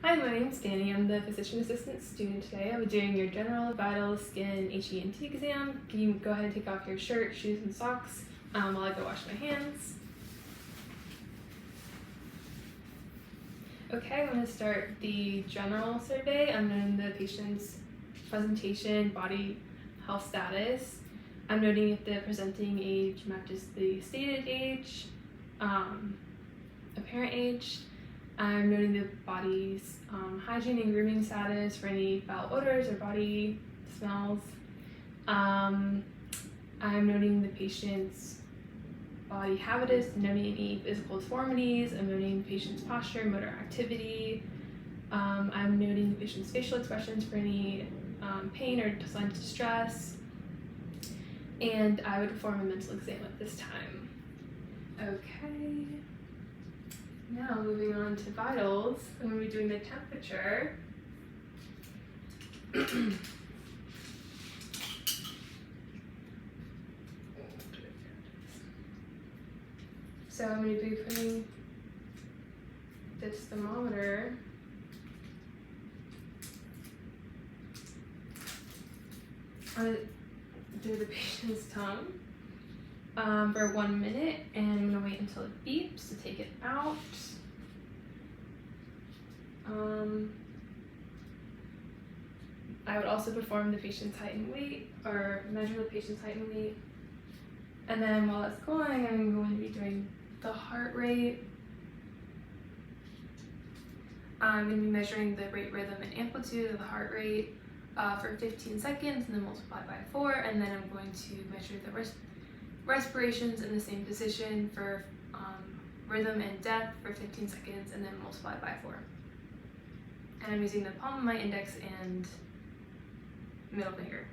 Hi, my name's Danny. I'm the physician assistant student today. I'll be doing your general, vital, skin, HE&T exam. Can you go ahead and take off your shirt, shoes, and socks while I go wash my hands? Okay, I'm going to start the general survey. I'm noting the patient's presentation, body health status. I'm noting if the presenting age matches the stated age, apparent age. I'm noting the body's hygiene and grooming status for any foul odors or body smells. I'm noting the patient's body habitus, noting any physical deformities. I'm noting the patient's posture, motor activity. I'm noting the patient's facial expressions for any pain or signs of distress. And I would perform a mental exam at this time. Okay. Now moving on to vitals, I'm going to be doing the temperature. So I'm going to be putting this thermometer on the patient's tongue for 1 minute, and I'm going to wait until it beeps to take it out. I would also perform the patient's height and weight, or measure the patient's height and weight. And then while that's going, I'm going to be doing the heart rate. I'm going to be measuring the rate, rhythm, and amplitude of the heart rate for 15 seconds, and then multiply by 4. And then I'm going to measure the respirations in the same position for rhythm and depth for 15 seconds, and then multiply by 4. And I'm using the palm of my index and middle finger.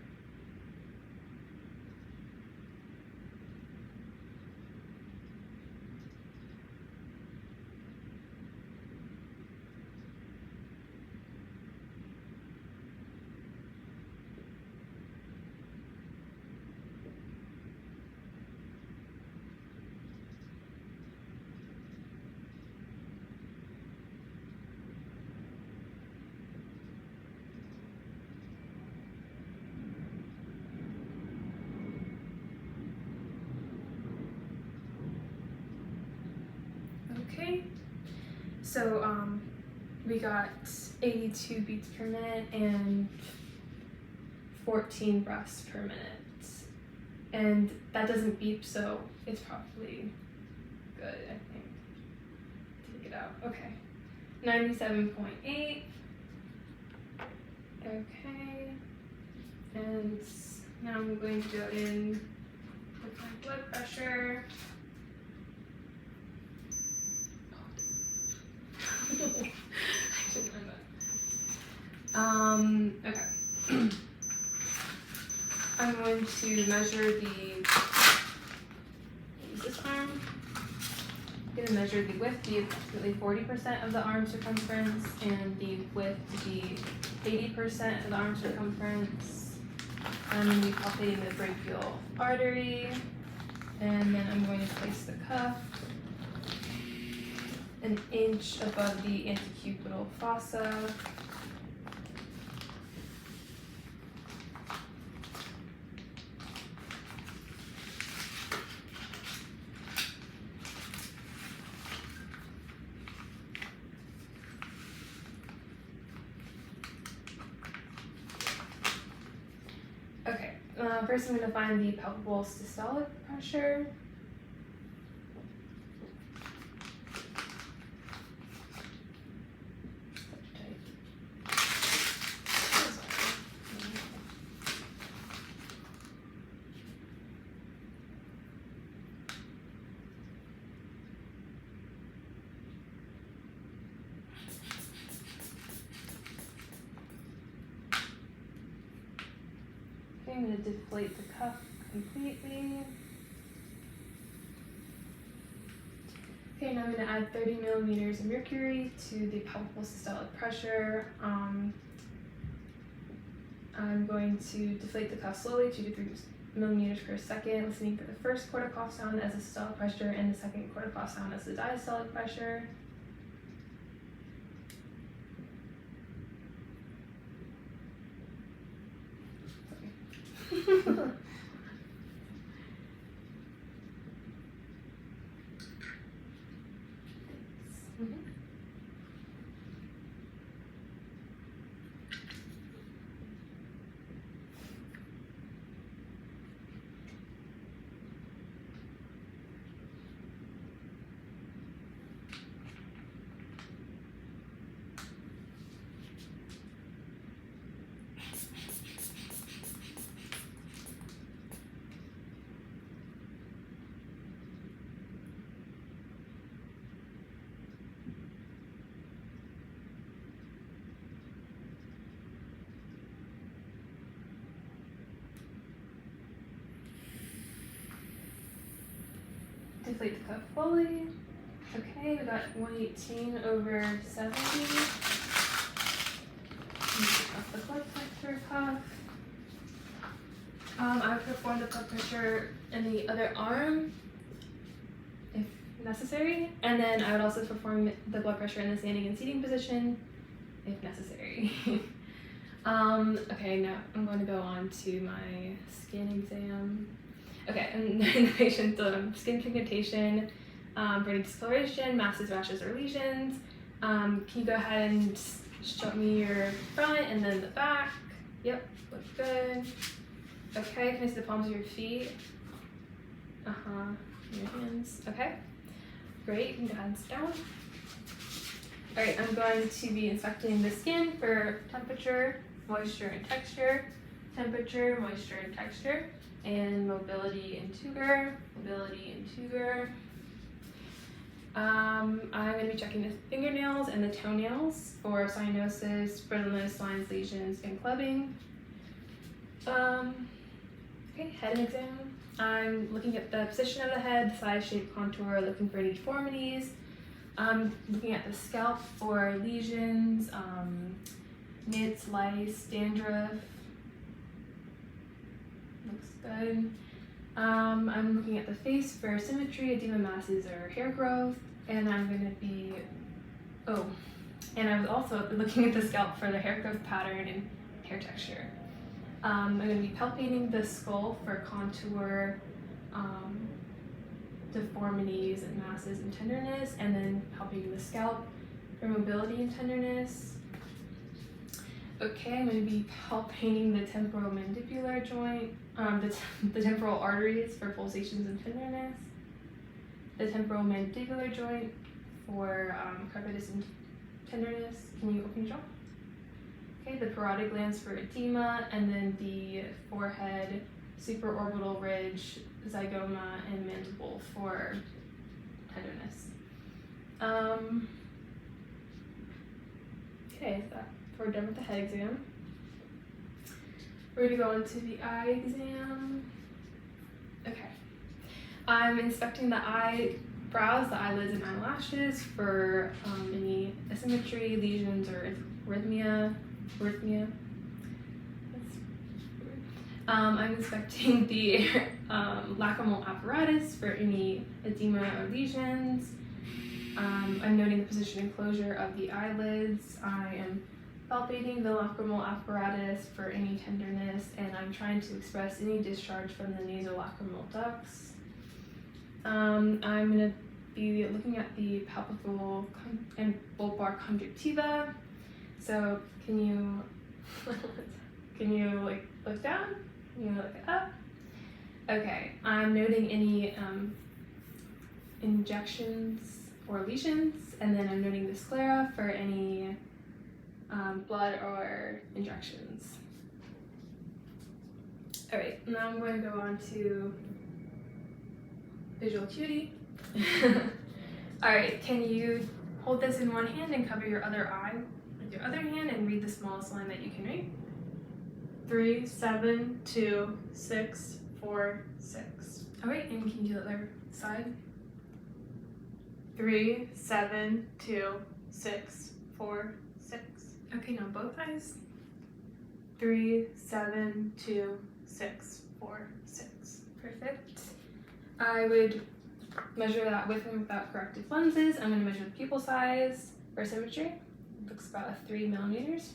Okay, so we got 82 beats per minute and 14 breaths per minute. And that doesn't beep, so it's probably good, I think. Take it out. Okay. 97.8. Okay. And now I'm going to go in with my blood pressure. Okay. I'm going to measure this arm. I'm going to measure the width to be approximately 40% of the arm circumference, and the width to be 80% of the arm circumference. I'm going to be palpating the brachial artery, and then I'm going to place the cuff an inch above the antecubital fossa. Okay, first I'm going to find the palpable systolic pressure. I'm going to deflate the cuff completely. Okay, now I'm going to add 30 millimeters of mercury to the palpable systolic pressure. I'm going to deflate the cuff slowly, 2 to 3 millimeters per second, listening for the first quarter cough sound as the systolic pressure and the second quarter cough sound as the diastolic pressure. Deflate the cuff fully. Okay, we got 118/70. Off the blood pressure cuff. I would perform the blood pressure in the other arm if necessary, and then I would also perform the blood pressure in the standing and seating position if necessary. Okay, now I'm going to go on to my skin exam. Okay, and the patient's skin pigmentation, for any discoloration, masses, rashes, or lesions. Can you go ahead and show me your front and then the back? Yep, looks good. Okay, can I see the palms of your feet? Your hands. Okay, great, you can go ahead and sit down. Alright, I'm going to be inspecting the skin for temperature, moisture, and texture. Temperature, moisture, and texture. And mobility and tuger. I'm going to be checking the fingernails and the toenails for cyanosis, brittleness, lines, lesions, and clubbing. Okay, head exam. I'm looking at the position of the head, size, shape, contour, looking for any deformities. I'm looking at the scalp for lesions, nits, lice, dandruff. Looks good. I'm looking at the face for symmetry, edema, masses, or hair growth. And I'm going to be, and I was also looking at the scalp for the hair growth pattern and hair texture. I'm going to be palpating the skull for contour, deformities and masses and tenderness, and then palpating the scalp for mobility and tenderness. Okay, I'm going to be palpating the temporomandibular joint, the temporal arteries for pulsations and tenderness, the temporomandibular joint for crepitus and tenderness. Can you open your jaw? Okay, the parotid glands for edema, and then the forehead, supraorbital ridge, zygoma, and mandible for tenderness. Okay, so we're done with the head exam. We're going to go into the eye exam. Okay. I'm inspecting the eyebrows, the eyelids, and eyelashes for any asymmetry, lesions, or arrhythmia. That's weird. I'm inspecting the lacrimal apparatus for any edema or lesions. I'm noting the position and closure of the eyelids. I am palpating the lacrimal apparatus for any tenderness, and I'm trying to express any discharge from the nasolacrimal ducts. I'm going to be looking at the palpebral and bulbar conjunctiva. So can you like look down? Can you look up? Okay, I'm noting any injections or lesions, and then I'm noting the sclera for any blood or injections. All right, now I'm going to go on to visual acuity. All right, can you hold this in one hand and cover your other eye with your other hand and read the smallest line that you can read? 3, 7, 2, 6, 4, 6. All right, and can you do the other side? 3, 7, 2, 6, 4, 6. Okay, now both eyes. 3, 7, 2, 6, 4, 6. Perfect. I would measure that with and without corrective lenses. I'm going to measure the pupil size for symmetry. It looks about 3 millimeters.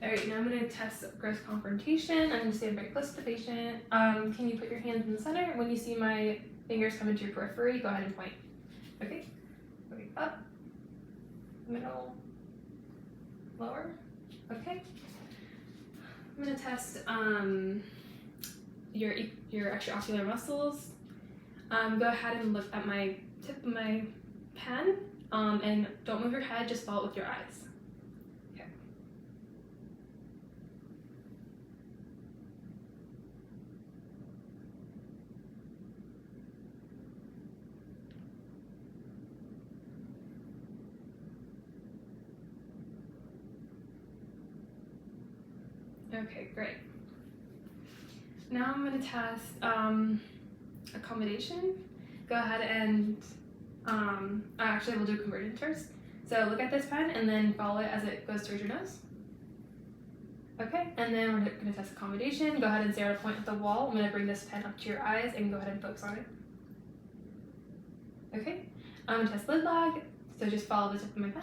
Alright, now I'm going to test gross confrontation. I'm going to stand very close to the patient. Can you put your hands in the center? When you see my fingers come into your periphery, go ahead and point. Okay? Going up, middle, lower. Okay? I'm going to test your extraocular muscles. Go ahead and look at my tip of my pen, and don't move your head, just follow it with your eyes. Okay, great. Now I'm going to test accommodation. Go ahead and actually we'll do convergence first. So look at this pen and then follow it as it goes towards your nose. Okay, and then we're going to test accommodation. Go ahead and stare at a point at the wall. I'm going to bring this pen up to your eyes and go ahead and focus on it. Okay, I'm going to test lid lag. So just follow the tip of my pen.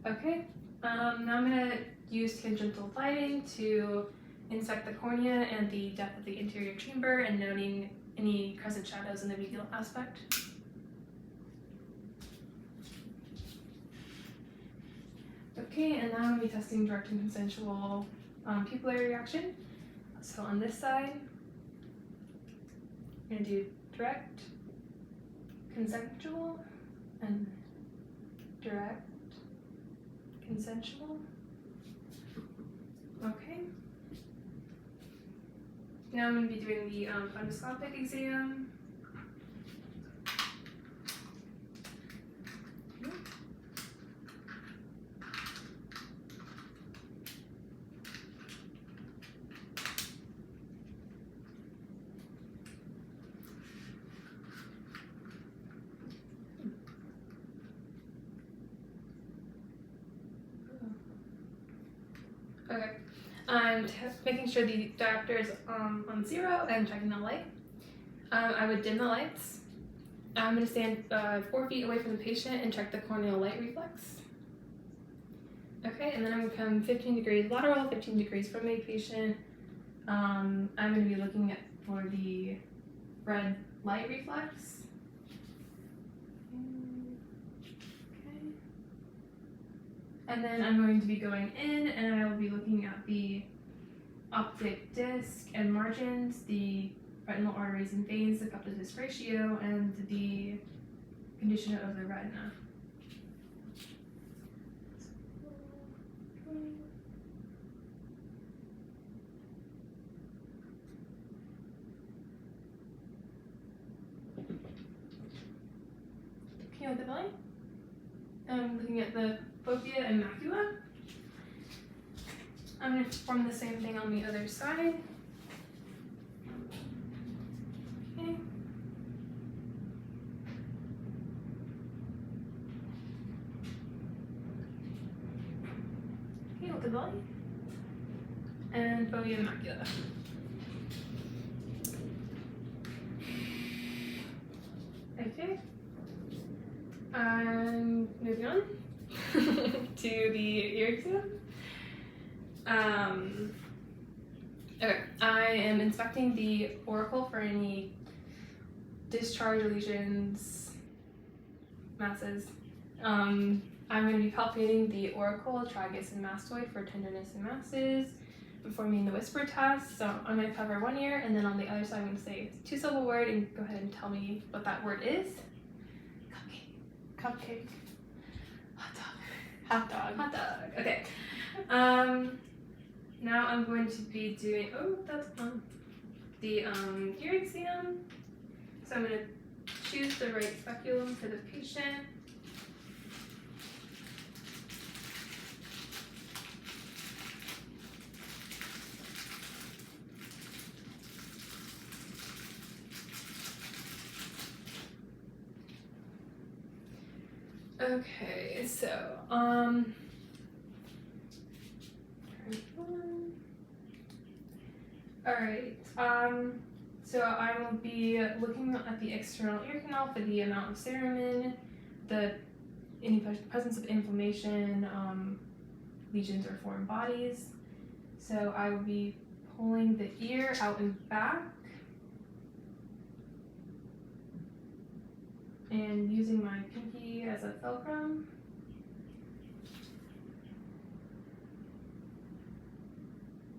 Okay, now I'm going to use tangential lighting to inspect the cornea and the depth of the interior chamber and noting any crescent shadows in the medial aspect. Okay, and now I'm going to be testing direct and consensual pupillary reaction. So on this side, I'm going to do direct, consensual, and direct, consensual. Okay. Now I'm going to be doing the fundoscopic exam. Okay, I'm making sure the diopter is on 0 and checking the light. I would dim the lights. I'm going to stand 4 feet away from the patient and check the corneal light reflex. Okay, and then I'm going to come 15 degrees lateral, 15 degrees from my patient. I'm going to be looking for the red light reflex. And then I'm going to be going in and I will be looking at the optic disc and margins, the retinal arteries and veins, the cup to disc ratio, and the condition of the retina. Can you look at the light? I'm looking at the fovea and macula. I'm going to perform the same thing on the other side. Okay. Okay, look at the light. And fovea and macula. Okay. I'm moving on to the ear exam. Okay, I am inspecting the auricle for any discharge lesions, masses. I'm going to be palpating the auricle, tragus, and mastoid for tenderness and masses, performing the whisper test. So I'm going to cover one ear, and then on the other side I'm going to say a 2-syllable word, and go ahead and tell me what that word is. Cupcake. Hot dog. Hot dog. Hot dog. Okay. Now I'm going to be doing the ear exam. So I'm going to choose the right speculum for the patient. Okay, so alright, so I will be looking at the external ear canal for the amount of cerumen, the any presence of inflammation, lesions or foreign bodies. So I will be pulling the ear out and back and using my pinky as a fulcrum.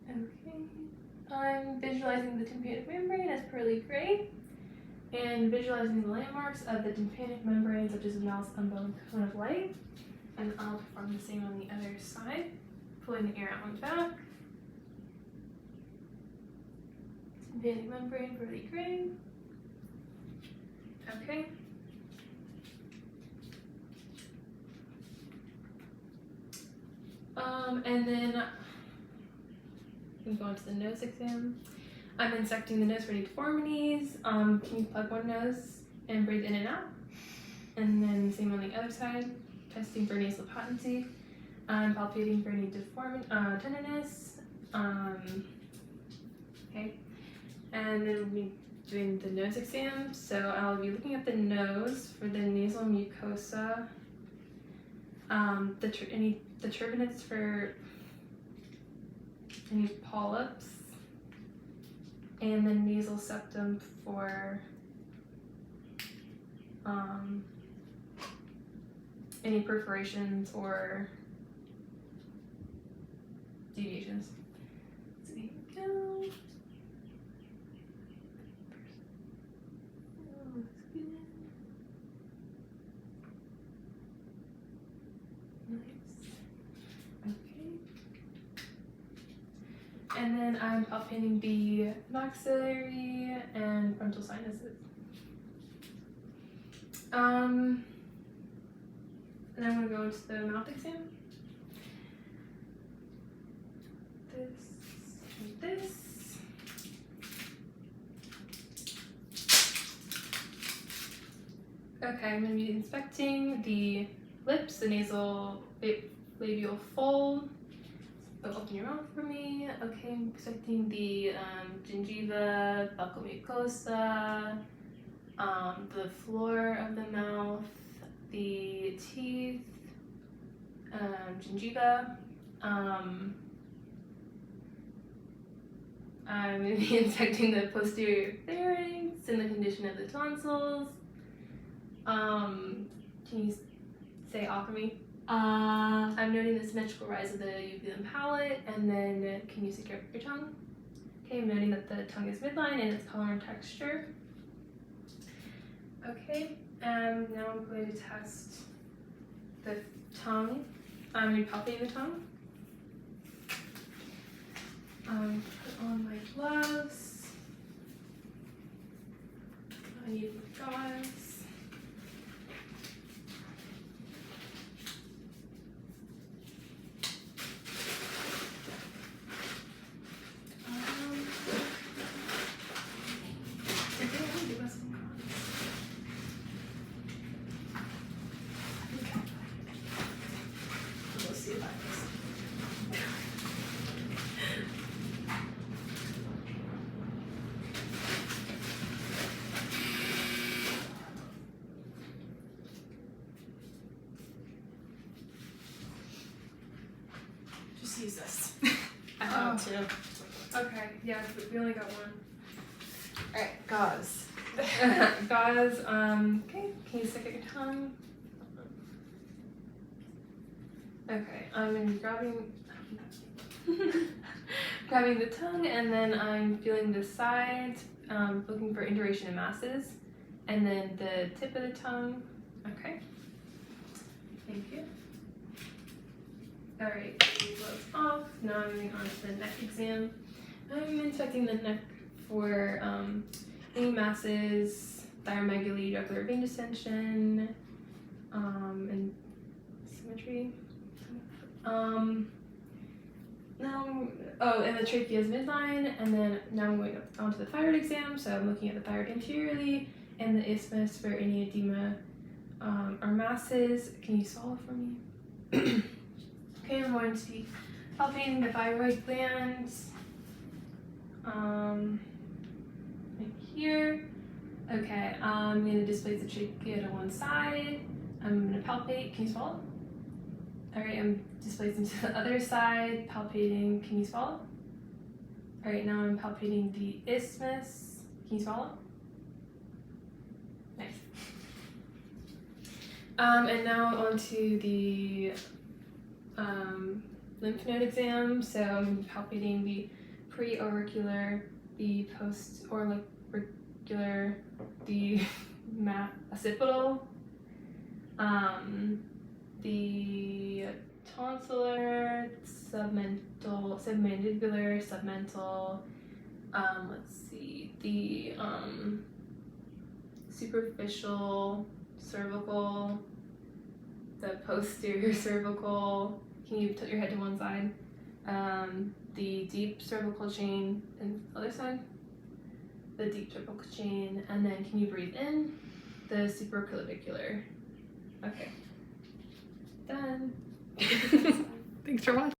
Okay, I'm visualizing the tympanic membrane as pearly gray and visualizing the landmarks of the tympanic membrane, such as the mouse unbone cone of light. And I'll perform the same on the other side, pulling the air out and back. Tympanic membrane, pearly gray. Okay. And then we go on to the nose exam. I'm inspecting the nose for any deformities. Can you plug one nose and breathe in and out? And then same on the other side, testing for nasal patency. I'm palpating for any tenderness. Okay. And then we'll be doing the nose exam. So I'll be looking at the nose for the nasal mucosa. The turbinates for any polyps, and the nasal septum for any perforations or deviations. So here we go. Oh, that's good. Nice. Okay. And then I'm palpating the maxillary and frontal sinuses. And I'm gonna go into the mouth exam. This and this. Okay, I'm gonna be inspecting the lips, the nasal labial fold. So open your mouth for me. Okay, I'm inspecting the gingiva, buccal mucosa, the floor of the mouth, the teeth, gingiva. I'm going to be inspecting the posterior pharynx and the condition of the tonsils. Can you say ah for me? I'm noting the symmetrical rise of the uvulum palate, and then can you stick your tongue? Okay, I'm noting that the tongue is midline in its color and texture. Okay, and now I'm going to test the tongue. I'm going to palpate the tongue. Put on my gloves. I need my gauze. Just use this. I have two. Okay, yeah, we only got one. Alright, gauze. Gauze, okay, can you stick at your tongue? Okay, I'm gonna be grabbing the tongue, and then I'm feeling the sides, looking for induration and masses, and then the tip of the tongue. Okay, thank you. Alright, gloves off. Now I'm moving on to the neck exam. I'm inspecting the neck for any masses, thyromegaly, jugular vein distension, and symmetry. And the trachea is midline, and then now I'm going on to the thyroid exam. So I'm looking at the thyroid anteriorly and the isthmus for any edema or masses. Can you swallow for me? Okay, I'm going to be palpating the thyroid glands. Right here. Okay, I'm going to displace the trachea to one side. I'm gonna palpate. Can you swallow? All right, I'm displacing to the other side, palpating. Can you swallow? All right, now I'm palpating the isthmus. Can you swallow? Nice. And now onto the lymph node exam. So I'm palpating the pre-auricular, the post-auricular, the occipital, the tonsillar, submandibular, submental, let's see, the superficial cervical, the posterior cervical. Can you tilt your head to one side? The deep cervical chain and other side. The deep cervical chain, and then can you breathe in? The supraclavicular. Okay. Done. Thanks for watching.